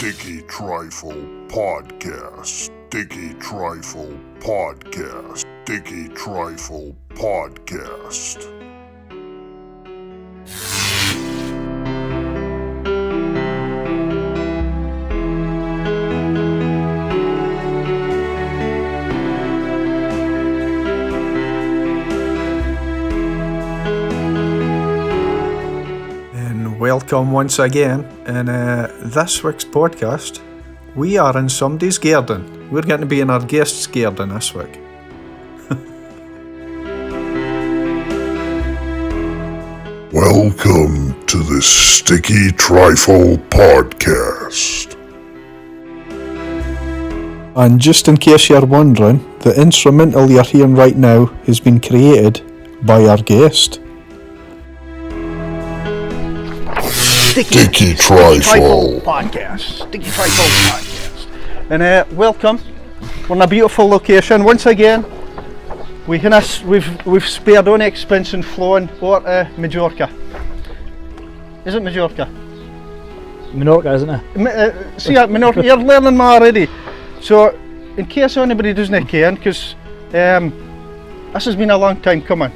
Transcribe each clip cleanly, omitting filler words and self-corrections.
StickyTriflePodcast. StickyTriflePodcast. StickyTriflePodcast. Welcome once again. In this week's podcast, we are in somebody's garden. We're going to be in our guest's garden this week. Welcome to the Sticky Trifle Podcast. And just in case you're wondering, the instrumental you're hearing right now has been created by our guest. Sticky Trifle Podcast. Sticky Trifle Podcast. And welcome. We're in a beautiful location once again. We've spared on expense and flown over to Majorca. Is it Majorca? Minorca, isn't it? See, Minorca, you're learning more already. So, in case anybody doesn't care, because this has been a long time coming,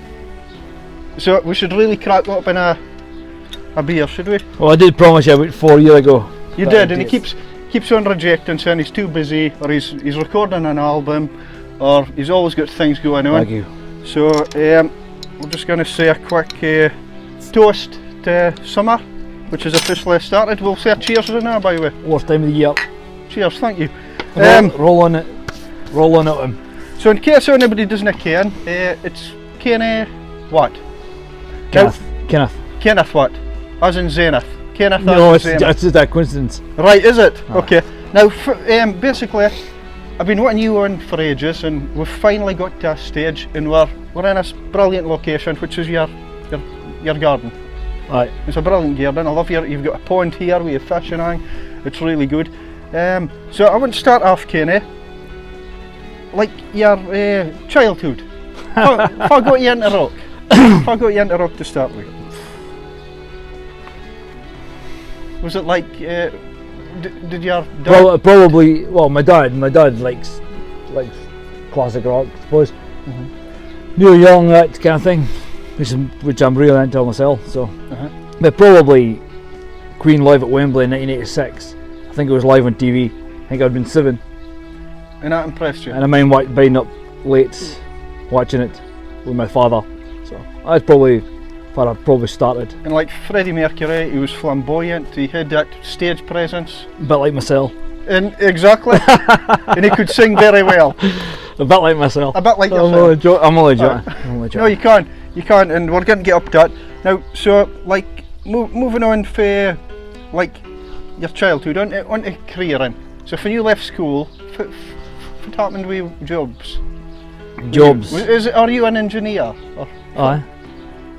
so we should really crack up in a beer, should we? Well, I did promise you about 4 years ago. You did, and he keeps on rejecting, saying he's too busy, or he's recording an album, or he's always got things going on. Thank you. So we're just going to say a quick toast to summer, which has officially started. We'll say cheers now, by the way. Worst time of the year. Cheers, thank you. Roll on it. Roll on it. So in case anybody doesn't care, it's Kenneth Watt. Kenneth Watt. As in Zenith. Kenneth No, as in Zenith. it's just a coincidence. Right, is it? Ah. Okay. Now, basically, I've been wanting you on for ages, and we've finally got to a stage, and we're in this brilliant location, which is your garden. Right. It's a brilliant garden. I love you've got a pond here with your fish and everything. It's really good. So I want to start off, Kenny, like your childhood. If I got you into rock, to start with. Was it like, did your dad? Probably, my dad likes classic rock, I suppose. Mm-hmm. Neil Young, that kind of thing, which I'm really into myself, so. But probably Queen live at Wembley in 1986. I think it was live on TV. I think I'd been 7. And that impressed you? And I mind being up late watching it with my father, so that's probably where I probably started. And like Freddie Mercury, he was flamboyant, he had that stage presence. A bit like myself. And exactly. And he could sing very well. A bit like myself. A bit like yourself. I'm only joking. No, you can't, and we're going to get up to that. Now, so like, moving on for like your childhood, on to careering. So when you left school, what happened with jobs? Jobs. Are you an engineer? Aye.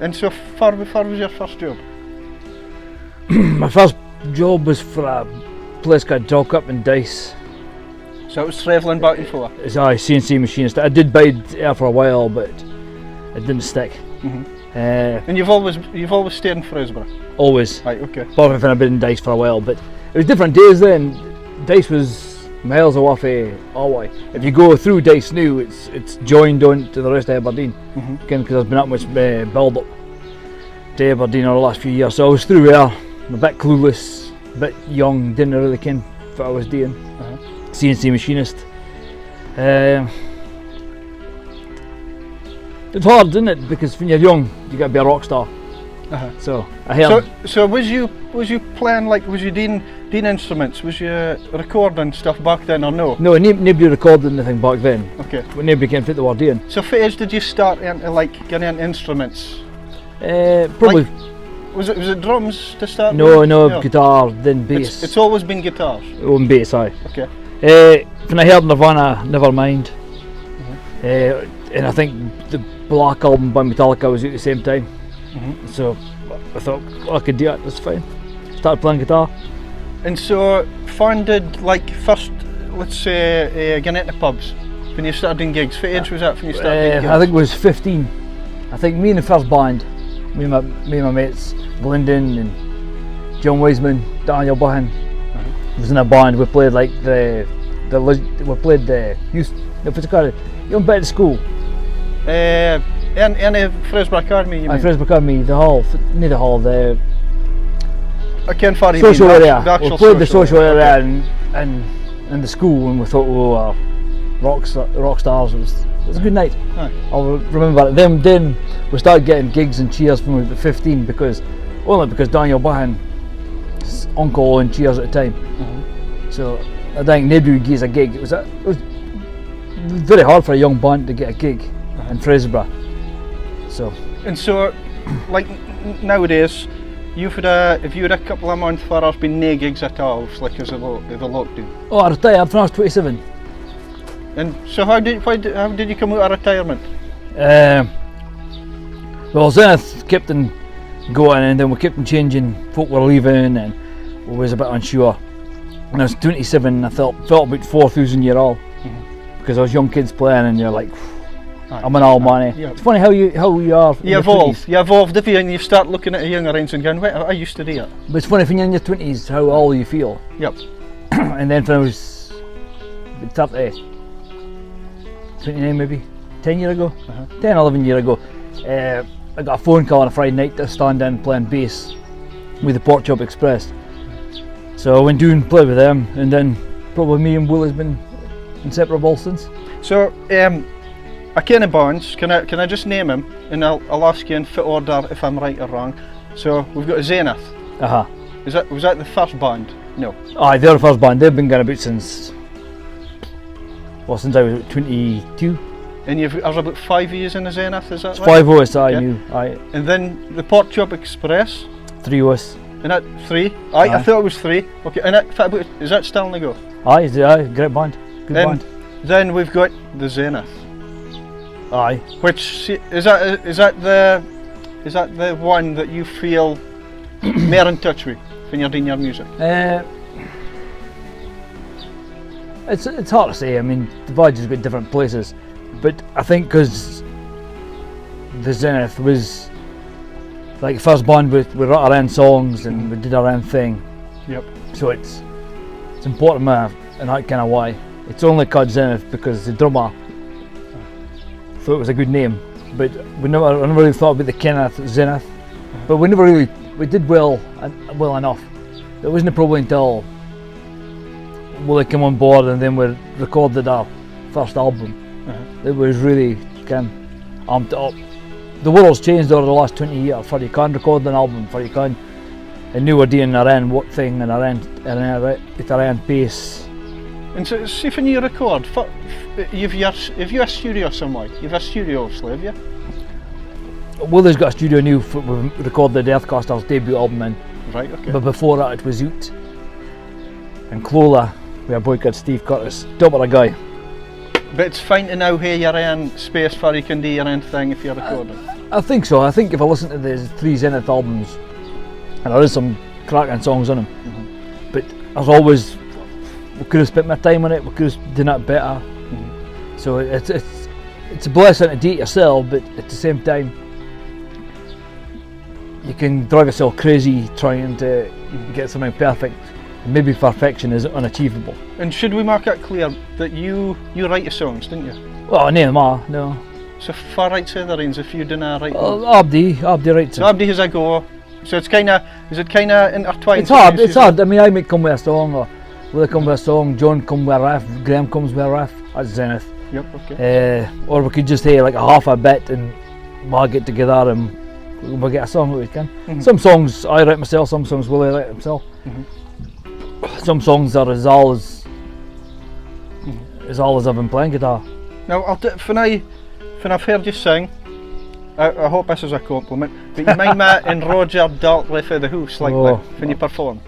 And so far was your first job? My first job was for a place called Talk Up in Dice. So it was travelling back and forth? It's CNC machinist. I did bide there for a while, but it didn't stick. Mm-hmm. And you've always stayed in Fraserburgh? Always. Right, okay. Apart from I've been in Dice for a while, but it was different days then. Dice was miles away from Allway. If you go through Dice now, it's joined on to the rest of Aberdeen. Mm-hmm. Again, because there's been that much build up to Aberdeen over the last few years. So I was through there, I'm a bit clueless, a bit young, didn't really ken what I was doing. CNC machinist. It's hard, isn't it? Because when you're young, you got to be a rock star. So I heard. So was you playing, like, was you doing instruments? Was you recording stuff back then or no? No, nobody recorded anything back then. Okay. When nobody can fit the word in. So what age did you start into getting into instruments? Probably. Like, was it drums to start No, with? no, guitar, then bass. It's always been guitars? Oh, and bass, aye. Okay. When I heard Nirvana, Nevermind, and I think the Black album by Metallica was at the same time. So I thought, I could do it, that's fine. Started playing guitar. And so, funded, like, first, let's say, getting into pubs, when you started doing gigs. What age was that when you started doing gigs? I think it was 15. I think me and the first band, me and my mates, Glendon and John Wiseman, Daniel Buchan, was in a band. We played like we played the youth. What's it called? You went back to school. In Fraserburgh Academy, you mean? Fraserburgh Academy, the hall, near the hall, the I can't find you social mean, area. the actual We played the social area okay. and in the school, and we thought we were rock stars. It was a good night. Aye. I'll remember it. Then we started getting gigs and cheers from we were 15 because Daniel Bahan's uncle owned Cheers at the time. So I think nobody would give us a gig. It was very hard for a young band to get a gig in Fraserburgh. So like nowadays, if you had a couple of months where there's been no gigs at all, like as a lockdown. Oh, I retired when I was 27. And so how did you come out of retirement? Well, Zenith kept on going, and then we kept on changing. Folk were leaving, and we was a bit unsure. When I was 27, I felt about 4,000 year old because I was young kids playing, and you're like, I'm an old man. Yeah. It's funny how you are. You evolved, if you, and you start looking at a younger age and going, wait, I used to do it. But it's funny when you're in your 20s how old you feel. Yep. And then when I was 30, 29 maybe, 10 years ago, 10, 11 years ago, I got a phone call on a Friday night to stand in playing bass with the Pork Chop Express. So I went down and played with them, and then probably me and Will has been inseparable since. So, a kind of bands, can I just name them, and I'll ask you in fit order if I'm right or wrong. So we've got Zenith. Was that the first band? No. Aye, they're the first band. They've been going about since I was 22. And I was about 5 years in the Zenith, is that right? 5 of us, I knew. Aye. And then the Pork Chop Express. 3 of us. And that 3? Aye, I thought it was 3. Okay, and is that still on the go? Aye, great band. Good band. Then we've got the Zenith. Aye. Which is that the one that you feel more in touch with when you're doing your music? It's hard to say. I mean, the vibes has got different places, but I think because the Zenith was like the first band we wrote our own songs and we did our own thing. Yep. So it's important in that kind of way. It's only called Zenith because the drummer thought it was a good name, but I never really thought about the Kenneth Zenith. But we did well enough. It wasn't probably until Willie came on board and then we recorded our first album. It was really kind of amped up. The world's changed over the last 20 years. For you can record an album, for you can, and now we're doing our own work thing and our own pace. And so, see when you record, if you a studio somewhere, you've a studio obviously, have you? Willie's got a studio now. We recorded the Earthcaster's debut album in. Right. Okay. But before that, it was out in Clola with a boy called Steve Curtis. Top of a guy. But it's fine to now have your own space for you can do your own thing if you're recording. I think so. I think if I listen to the 3 Zenith albums, and there is some cracking songs on them, but as always, we could have spent more time on it. We could have done it better. So it's a blessing to do it yourself, but at the same time, you can drive yourself crazy trying to get something perfect. Maybe perfection is unachievable. And should we make it clear that you write your songs, didn't you? Well, no. So far right to the reins if you didn't write them? Abdi writes them. So Abdi has a go. So is it kind of intertwined? It's hard. I mean, I might come with a song, or Willie come with a song, John come with a riff, Graham comes with a riff. That's Zenith. Yep. Okay. Or we could just say like a half a bit and we'll get together and we'll get a song that we can. Some songs I write myself, some songs Willie write himself. Some songs are as all as I've been playing guitar. Now, when I've heard you sing, I hope this is a compliment, but you mind me and Roger Daltrey for the Hoofs when you perform.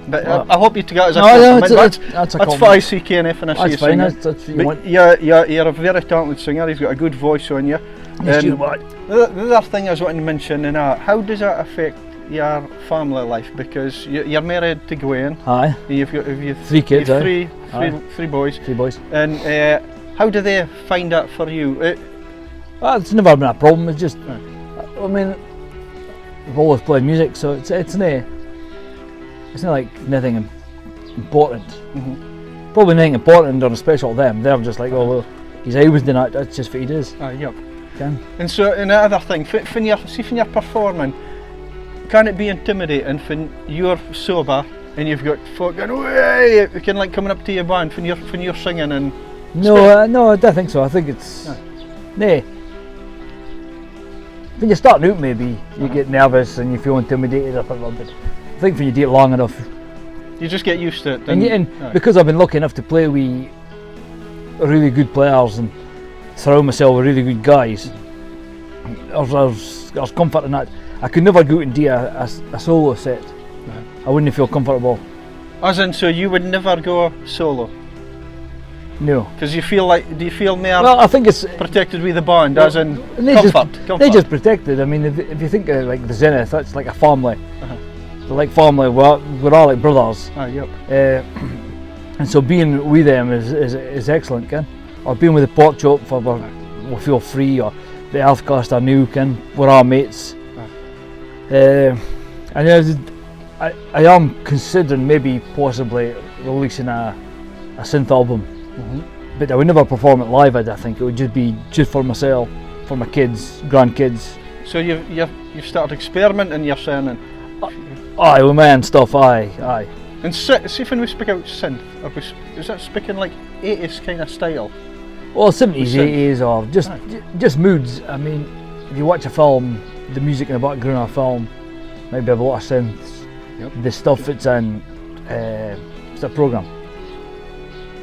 But I hope you took it as a compliment. That's what I see Kenneth when I see you sing. That's but you're a very talented singer, you've got a good voice on you. The other thing I was wanting to mention, how does that affect your family life? Because you're married to Gwen. Aye. You've 3 kids. Three boys. 3 boys. And how do they find that for you? It's never been a problem. It's just, I mean, we've always played music, so it's not like nothing important. Probably nothing important or special to them. They're just like, oh, well, he's always doing that. That's just what he does. Yep. Can. And so, another thing, when you're performing, can it be intimidating when you're sober and you've got folk going, "Way!" Can like coming up to your band when you're singing and? No, no, I don't think so. I think it's nah. When you're starting out, maybe you get nervous and you feel intimidated or something. But I think when you do it long enough, you just get used to it. And because I've been lucky enough to play with really good players and surround myself with really good guys, there's comfort in that. I could never go out and do a solo set. I wouldn't feel comfortable. As in, so you would never go solo? No. Because do you feel more I think it's protected with the band, as in comfort? They're just protected. I mean, if you think of like the Zenith, that's like a family. They're like family, we're all like brothers. Yep. And so being with them is excellent, Ken. Or being with the Pork Chop we feel free, or the Healthcast are new, Ken. We're all mates. And I am considering maybe possibly releasing a synth album, but I would never perform it live. I think it would just be for myself, for my kids, grandkids. So you've started experimenting, you're saying? Aye, with my own stuff. Aye. And see when we speak out synth, is that speaking like 80s kind of style? Well, 70s, 80s, or just moods. I mean, if you watch a film, the music in the background of a film maybe have a lot of synths. Yep. The stuff that's in it's a programme.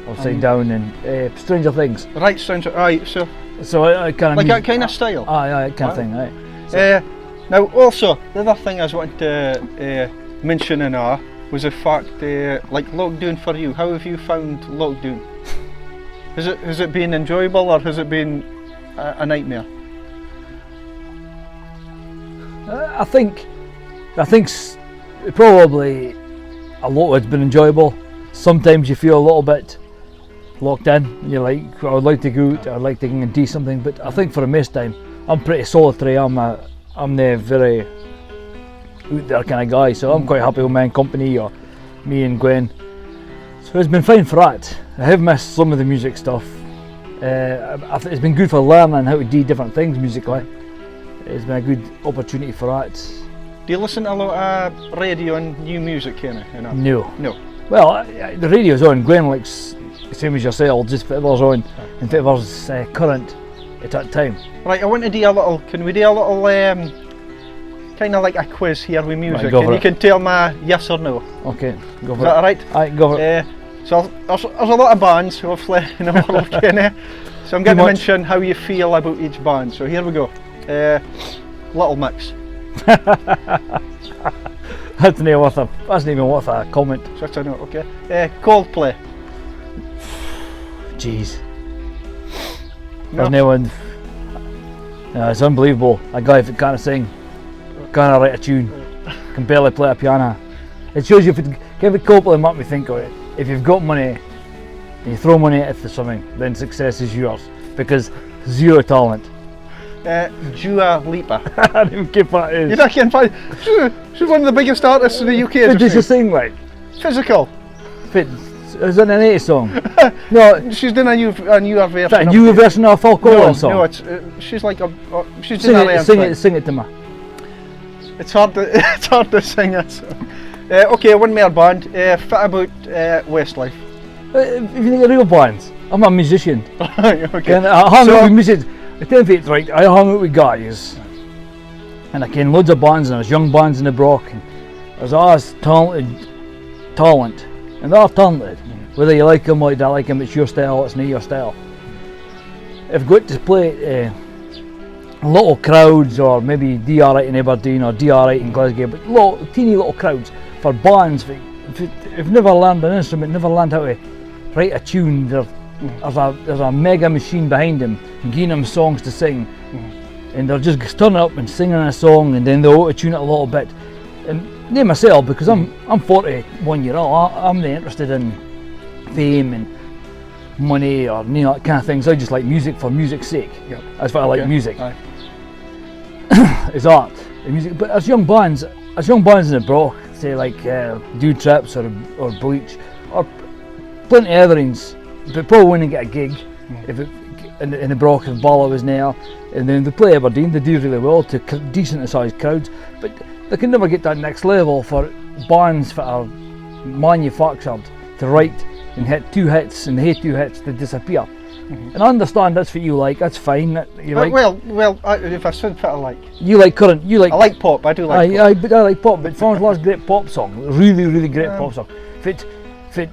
Upside Down and Stranger Things. Right, Stranger. Aye, so I kind of like that kind of style. Aye, kind of thing. Aye. So. Now, also the other thing I was wanting to mention in was the fact, like lockdown for you. How have you found lockdown? Has it been enjoyable or has it been a nightmare? I think probably a lot of it's been enjoyable. Sometimes you feel a little bit locked in. You're like, I would like to go out, I'd like to go and do something. But I think for the most time, I'm pretty solitary. I'm the very out there kind of guy. So I'm quite happy with my own company, or me and Gwen. So it's been fine for that. I have missed some of the music stuff. It's been good for learning how to do different things musically. It's been a good opportunity for that. Do you listen to a lot of radio and new music, Kenny? No. Well, the radio's on. Gwen likes the same as yourself, just whatever's on and whatever's current at that time. Right, I want to do a little. Can we do a little kind of like a quiz here with music, right, and you can tell me yes or no? Okay, go for it. Is that alright? Aye, go for it. So there's a lot of bands, obviously, in the world, Kenny. So I'm going to mention how you feel about each band. So here we go. Little Mix. That's not even worth a comment. Such a note, okay. Coldplay. Jeez. No. There's no one. It's unbelievable. A guy that can't sing, can't write a tune, can barely play a piano. It shows you give it Coldplay and make me think of it. If you've got money and you throw money at it for something, then success is yours, because zero talent. Dua Lipa. I don't even care what it is. You don't care. She's one of the biggest artists in the UK. What does she sing like? Physical. Is it an 80s song? No, she's doing a new version. Is that a new version of a Phil Collins song? No, it's she's like she's doing a sing it to me. It's hard to sing it. Okay, one more band. Fit about Westlife. If you think of real bands, I'm a musician. Okay. And I hung out with musicians. I tell you, right, I hung out with guys, and I ken loads of bands, and there's young bands in the Brock, and there's always talent, and they're all talented. Whether you like them or you don't like them, it's your style, it's not your style. If you got to play little crowds, or maybe DR8 in Aberdeen or DR8 in Glasgow, but teeny little crowds for bands, if never learned an instrument, never learned how to write a tune, there's a mega machine behind them, giving them songs to sing, and they're just turning up and singing a song, and then they'll auto-tune it a little bit. And me myself, because I'm 41 year old, I'm not interested in fame and money or that kind of things. I just like music for music's sake. Yep. That's why I like music. Aye. It's art, music. But as young bands in the Brock, say like Dude Trips or Bleach, or plenty of otherings, but probably wouldn't get a gig if it, in the Brock if Bala was there. And then they play Aberdeen, they do really well to decent sized crowds, but they can never get that next level for bands that are manufactured to write and hit 2 hits, and they hit 2 hits to disappear. And I understand that's what you like, that's fine. You like, if I said what I like. You like current, you like... I like pop, I do like pop. I like pop, but Farmer's Last great pop song, really great pop song. If it,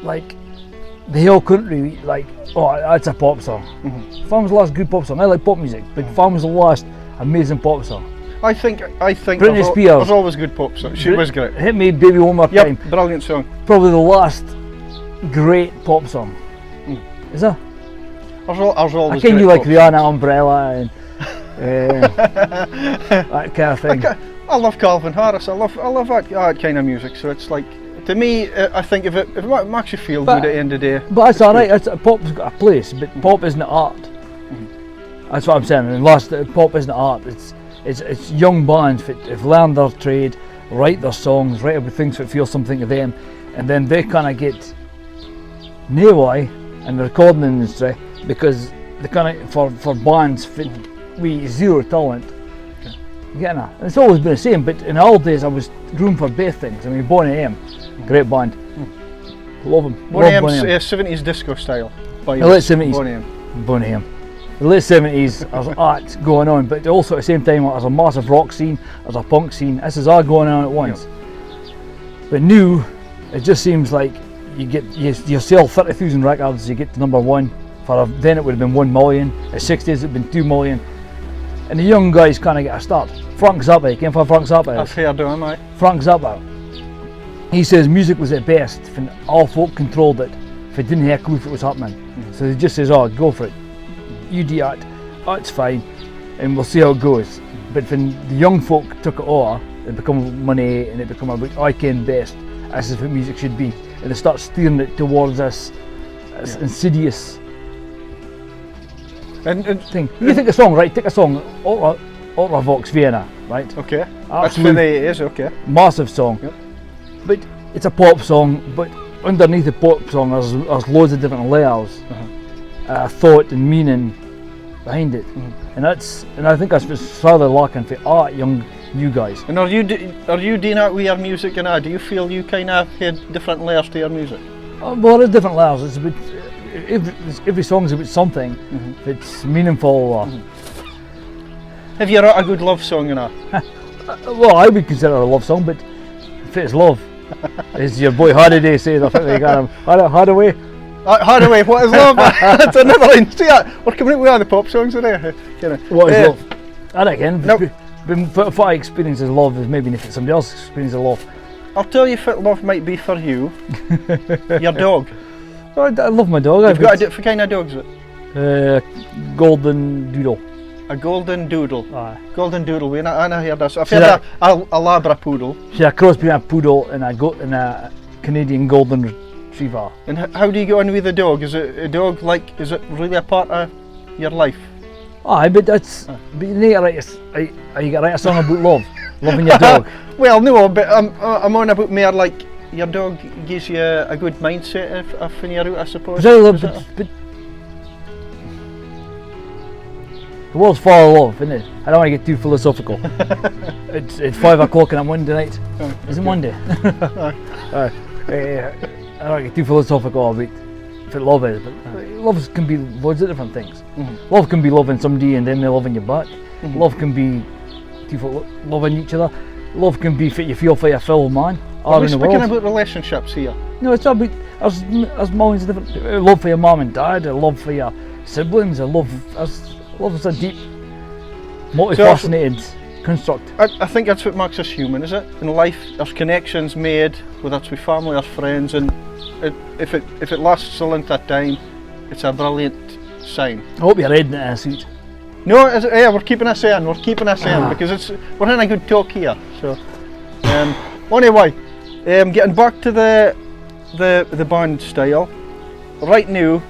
like, the Hill Country, like, oh, that's a pop song. Farmer's Last good pop song, I like pop music, but Farmer's Last, amazing pop song. I think Britney Spears. There's always good pop songs. She was great. Hit Me Baby One More Time. Brilliant song. Probably the last great pop song. Is that? There's always I can great you like pop Rihanna Umbrella and that kind of thing. I love Calvin Harris. I love that kind of music. So it's like, to me, I think if it makes you feel good at the end of the day. But that's alright. Pop's got a place, but pop isn't art. That's what I'm saying. And pop isn't art. It's young bands that have learned their trade, write their songs, write about things that feel something to them, and then they kind of get nailway in the recording industry because they kind of for bands with zero talent. You get that? It's always been the same, but in the old days I was room for both things. I mean, Boney M, great band, love them. Boney M's 70s disco style. The late 70s. Boney M. The late 70s, there's art going on, but also at the same time there's a massive rock scene, there's a punk scene. This is all going on at once. But new, it just seems like you sell 30,000 records, you get to number 1. Then it would have been 1 million. At 60s it would have been 2 million. And the young guys kind of get a start. Frank Zappa, you came for Frank Zappa? I've heard of him, aye. Frank Zappa. He says music was at best when all folk controlled it, if it didn't have a clue if it was happening. So he just says, oh, go for it. You do that, that's fine, and we'll see how it goes. But when the young folk took it over, it became money and it became about, I can best, this is what music should be. And they start steering it towards this insidious thing. You think a song, right? Take a song, Ultravox Vienna, right? Okay. Absolute, that's for the 80s, okay. Massive song. Yep. But it's a pop song, but underneath the pop song there's loads of different layers. Thought and meaning behind it, and I think that's what's rather lacking for art, you guys. And are you doing that with your music and do you feel you kind of had different layers to your music? Well, there's different layers. It's about every song's about something that's meaningful. Or have you wrote a good love song and well, I would consider it a love song, but if it's love, as your boy Hardaway says, I think they got him Hardaway. Hardaway, what is love? That's another line. See that? We're coming out with all the pop songs today. What is love? I reckon. What I experience as love is maybe if it's somebody else's experience of love. I'll tell you what love might be for you. Your dog. I love my dog. You've got what kind of dog is it? Golden Doodle. A golden doodle. Aye. Golden doodle. I heard this. I've heard a Labrapoodle. She's a cross between a poodle and a Canadian golden retriever. And how do you get on with the dog? Is it a dog is it really a part of your life? Aye, but that's. But you need to write a song about love, loving your dog. Well, no, but I'm on about more like your dog gives you a good mindset if when you're out, I suppose. But the world's full of love, isn't it? I don't want to get too philosophical. It's 5 o'clock on a Monday night. Is it Monday? I don't want to get too philosophical about what love is, but love can be loads of different things. Love can be loving somebody and then they're loving you back. Love can be people loving each other. Love can be what you feel for your fellow man. Are we speaking about relationships here? No, it's about there's millions of different love for your mum and dad, a love for your siblings, love is a deep, multifaceted construct. I think that's what makes us human, is it? In life, there's connections made, whether it's with family or friends, and if it lasts a length of time, it's a brilliant sign. I hope you're reading it in a suit. No, we're keeping us in. Because we're in a good talk here. So, anyway, getting back to the band style. Right now,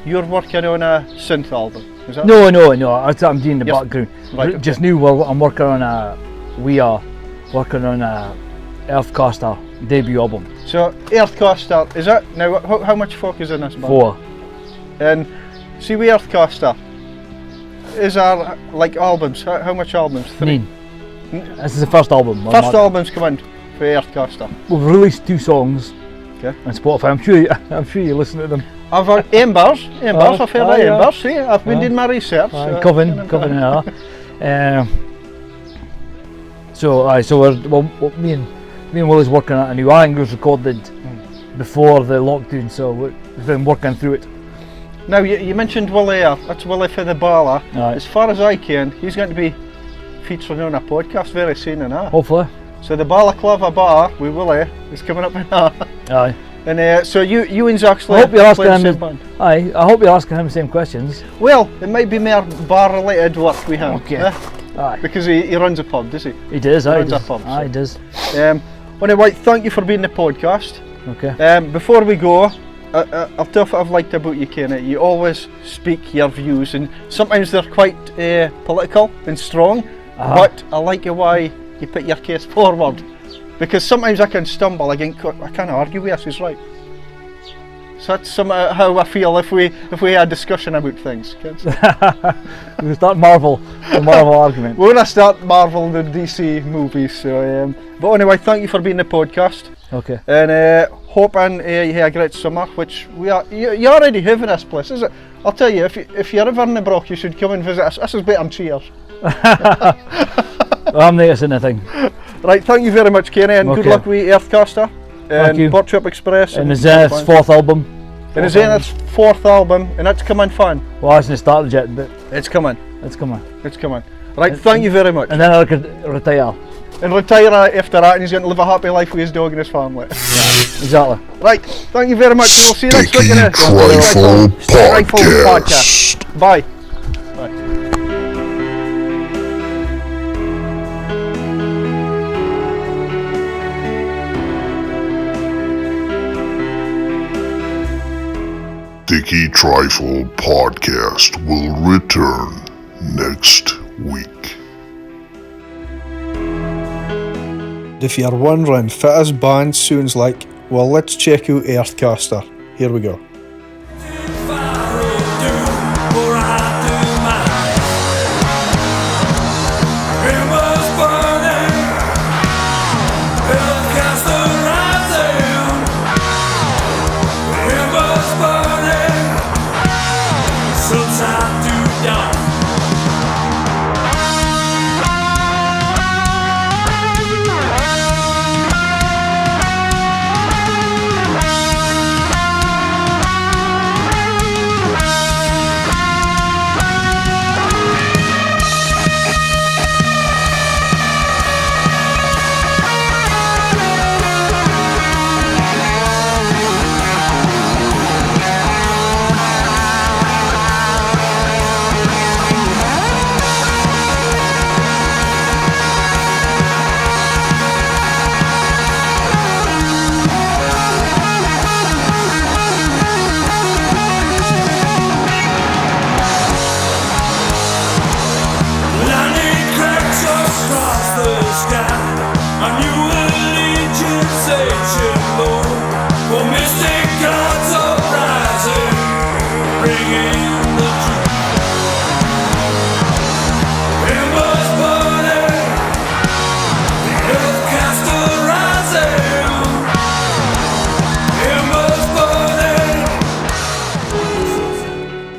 you're working on a synth album. Is that No, that's what I'm doing in the background. Right, Just now, I'm working on we are working on Earthcaster debut album. So Earthcaster, is it? Now how much folk is in this band? 4. And see with Earthcaster, is our like albums, how much albums? 3? 9. This is the first album. First album's come in for Earthcaster. We've released 2 songs Okay. on Spotify. I'm sure you listen to them. I've heard Embers, I've heard of aye, Embers, see, I've been aye. doing my research. Coven and so me and Willie's working on a new. I think it was recorded before the lockdown, so we've been working through it. Now you mentioned Willie there, that's Willie for the Bala. Aye. As far as I can, he's going to be featuring on a podcast very soon and that. Hopefully. So the Balaclava Bar with Willie is coming up in that. Aye. And so you and actually I hope you're asking play the him. same band. Aye. I hope you're asking him the same questions. Well, it might be more bar related work we have. Okay. Aye. Because he runs a pub, does he? He does. Aye. runs a Does. pub, Aye. so. Does. Anyway, thank you for being on the podcast. Okay. Before we go, I'll tell you what I've liked about you, Kenneth. You always speak your views, and sometimes they're quite political and strong. But I like the way you put your case forward, because sometimes I can stumble. I can't argue with us. He's right. So that's how I feel if we had a discussion about things, kids. We'll start Marvel argument. We're gonna start Marvel and DC movies. So, but anyway, thank you for being on the podcast. Okay. And hoping you have a great summer, which we are. You already have in this place, is it? I'll tell you, if you're ever in the Brock, you should come and visit us. This is better than Cheers. I'm noticing anything. Right, thank you very much, Kenny, and good Okay. luck with Earthcaster Thank you. and Port Trip Express. And the Zenith's 4th album. And the Zenith's 4th album, and that's coming fun. Well, it hasn't started yet, but It's coming. it's coming. It's coming. Right, thank you very much. And then I could retire. And retire after that, and he's going to live a happy life with his dog and his family. Exactly. Right, thank you very much. We'll see you next week in the Sticky Trifle Podcast. Bye. Sticky Trifle Podcast will return next week. If you're wondering what his band sounds like, well, let's check out Earthcaster. Here we go.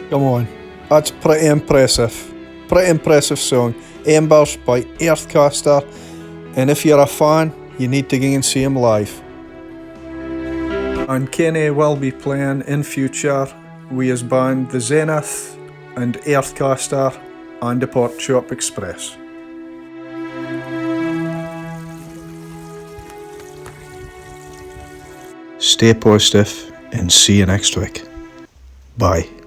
Come on, that's pretty impressive. Pretty impressive song. Embers by Earthcaster, and if you're a fan, you need to go and see him live. And Kenny will be playing in future with his band The Zenith and Earthcaster and the Port Shop Express. Stay positive and see you next week. Bye.